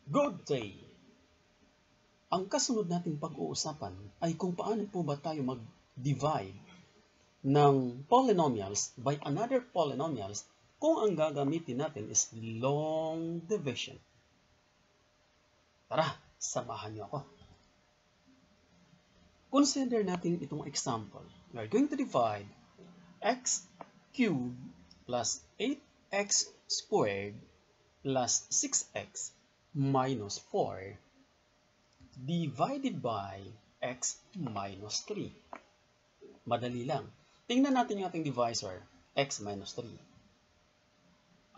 Good day! Ang kasunod nating pag-uusapan ay kung paano po ba tayo mag-divide ng polynomials by another polynomials kung ang gagamitin natin is long division. Tara, samahan niyo ako. Consider natin itong example. We are going to divide x cubed plus 8x squared plus 6x minus 4 divided by x minus 3. Madali lang. Tingnan natin yung ating divisor, x minus 3.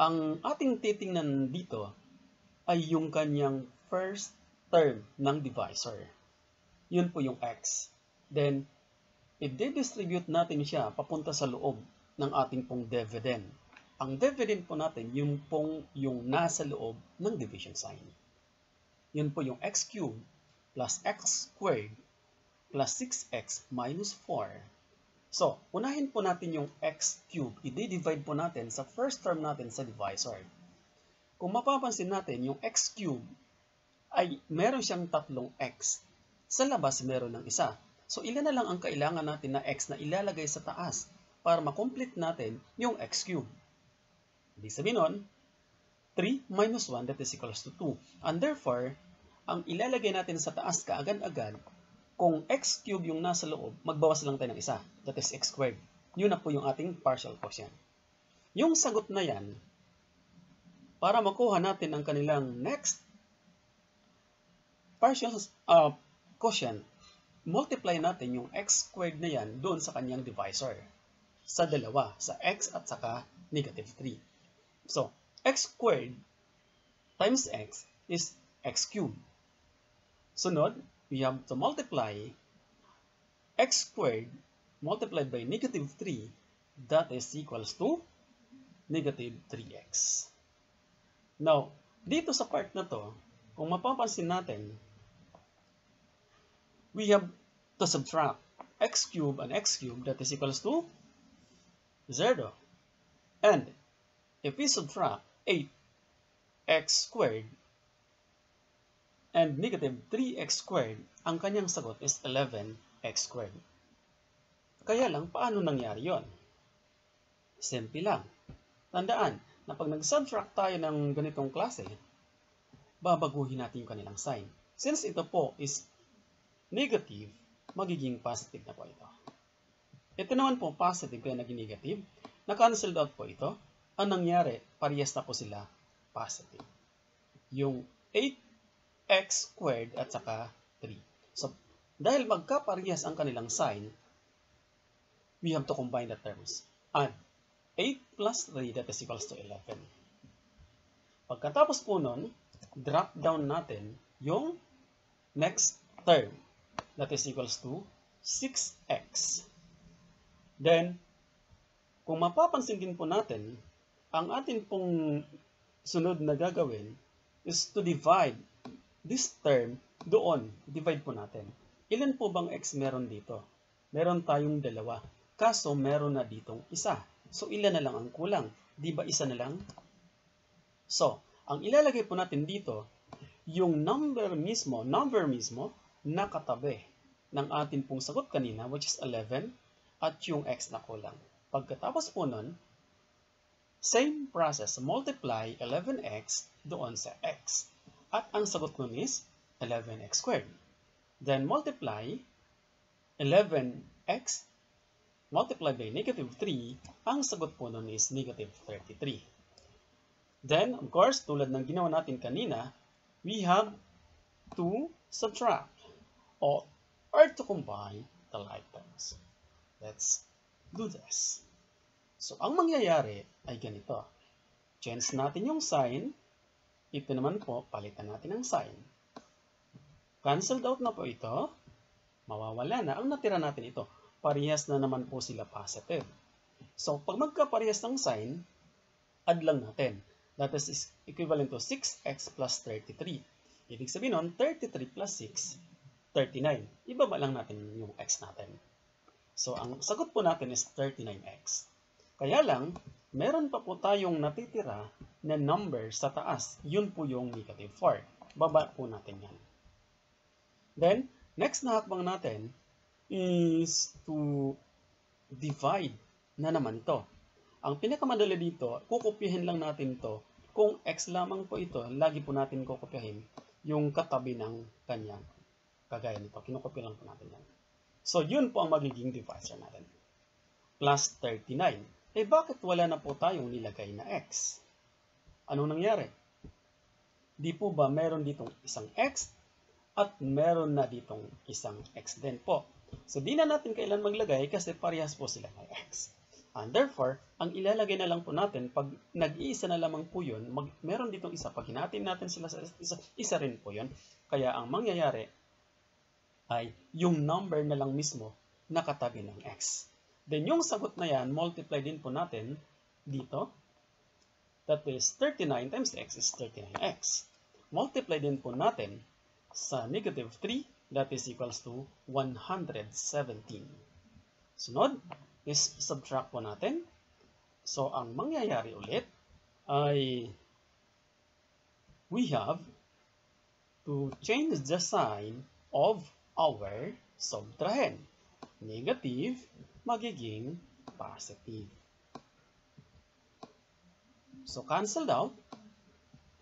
Ang ating titingnan dito ay yung kanyang first term ng divisor. Yun po yung x. Then, i-distribute natin siya papunta sa loob ng ating pong dividend. Ang dividend po natin, yung pong yung nasa loob ng division sign. Yun po yung x cubed plus x squared plus 6x minus 4. So, unahin po natin yung x cubed. I-divide po natin sa first term natin sa divisor. Kung mapapansin natin, yung x cubed ay meron siyang tatlong x. Sa labas, meron ng isa. So, ilan na lang ang kailangan natin na x na ilalagay sa taas para makomplete natin yung x cubed. Ibig sabihin nun, 3 minus 1, that is equals to 2. And therefore, ang ilalagay natin sa taas kaagad-agad, kung x cube yung nasa loob, magbawas lang tayo ng isa. That is x squared. Yun na po yung ating partial quotient. Yung sagot na yan, para makuha natin ang kanilang next partial quotient, multiply natin yung x squared na yan doon sa kanyang divisor. Sa dalawa, sa x at saka negative 3. So, x squared times x is x cubed. Sunod, we have to multiply x squared multiplied by negative 3, that is equals to negative 3x. Now, dito sa part na to, kung mapapansin natin, we have to subtract x cubed and x cubed, that is equals to 0. And if we subtract 8x squared and negative 3x squared, ang kanyang sagot is 11x squared. Kaya lang, paano nangyari yon? Simple lang. Tandaan na pag nag-subtract tayo ng ganitong klase, babaguhin natin yung kanilang sign. Since ito po is negative, magiging positive na po ito. Ito naman po positive kaya naging negative. Na-cancelled out po ito. Ang nangyari, parehas na po sila positive. Yung 8x squared at saka 3. So, dahil magkaparehas ang kanilang sign, we have to combine the terms. Add 8 plus 3, that is equals to 11. Pagkatapos po nun, drop down natin yung next term, that is equals to 6x. Then, kung mapapansin din po natin, ang atin pong sunod na gagawin is to divide this term doon. Divide po natin. Ilan po bang x meron dito? Meron tayong dalawa. Kaso meron na ditong isa. So ilan na lang ang kulang? Di ba isa na lang? So, ang ilalagay po natin dito, yung number mismo na katabi ng atin pong sagot kanina, which is 11, at yung x na kulang. Pagkatapos po nun, same process, multiply 11x doon sa x. At ang sagot nun is 11x squared. Then multiply 11x multiplied by negative 3, ang sagot po nun is negative 33. Then, of course, tulad ng ginawa natin kanina, we have to subtract or to combine the like terms. Let's do this. So, ang mangyayari ay ganito. Change natin yung sign. Ito naman po, palitan natin ang sign. Cancelled out na po ito. Mawawala na. Ang natira natin ito. Parehas na naman po sila positive. So, pag magkaparehas ng sign, add lang natin. That is equivalent to 6x plus 33. Ibig sabihin nun, 33 plus 6, 39. Ibaba lang natin yung x natin. So, ang sagot po natin is 39x. Kaya lang, meron pa po tayong natitira na number sa taas. Yun po yung negative 4. baba po natin yan. Then, next na hakbang natin is to divide na naman ito. Ang pinakamadali dito, kukopyahin lang natin to. Kung x lamang po ito, lagi po natin kukopyahin yung katabi ng kanyang kagaya nito. Kinukopya lang po natin yan. So, yun po ang magiging divisor natin. Plus 39. Eh, bakit wala na po tayong nilagay na x? Anong nangyari? Di po ba meron ditong isang x at meron na ditong isang x din po? So, di na natin kailan maglagay kasi parehas po sila ng x. And therefore, ang ilalagay na lang po natin, pag nag-iisa na lamang po yun, meron ditong isa. Pag hinatin natin sila sa isa rin po yun. Kaya ang mangyayari ay yung number na lang mismo nakatabi ng x. Then yung sagot na yan, multiply din po natin dito. That is 39 times x is 39x. Multiply din po natin sa negative 3, that is equals to 117. Sunod is subtract po natin. So ang mangyayari ulit ay we have to change the sign of our subtrahend. Negative magiging positive. So cancelled out.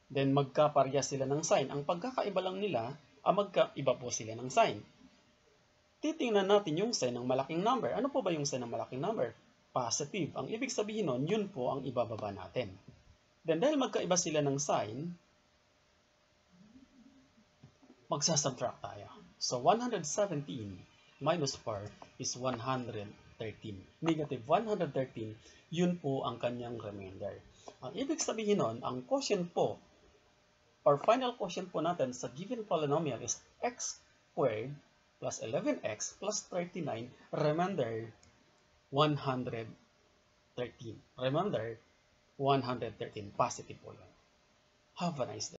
Then magkaparya sila ng sign. Ang pagkakaiba lang nila, magkaiba po sila ng sign. Titingnan natin yung sign ng malaking number. Ano po ba yung sign ng malaking number? Positive. Ang ibig sabihin nun, yun po ang ibababa natin. Then dahil magkaiba sila ng sign, magsasubtract tayo. So 117 minus 4 is 113. Negative 113, yun po ang kanyang remainder. Ang ibig sabihin nun, ang quotient po, or final quotient po natin sa given polynomial is x squared plus 11x plus 39, remainder 113. Remainder 113, positive po yun. Have a nice day.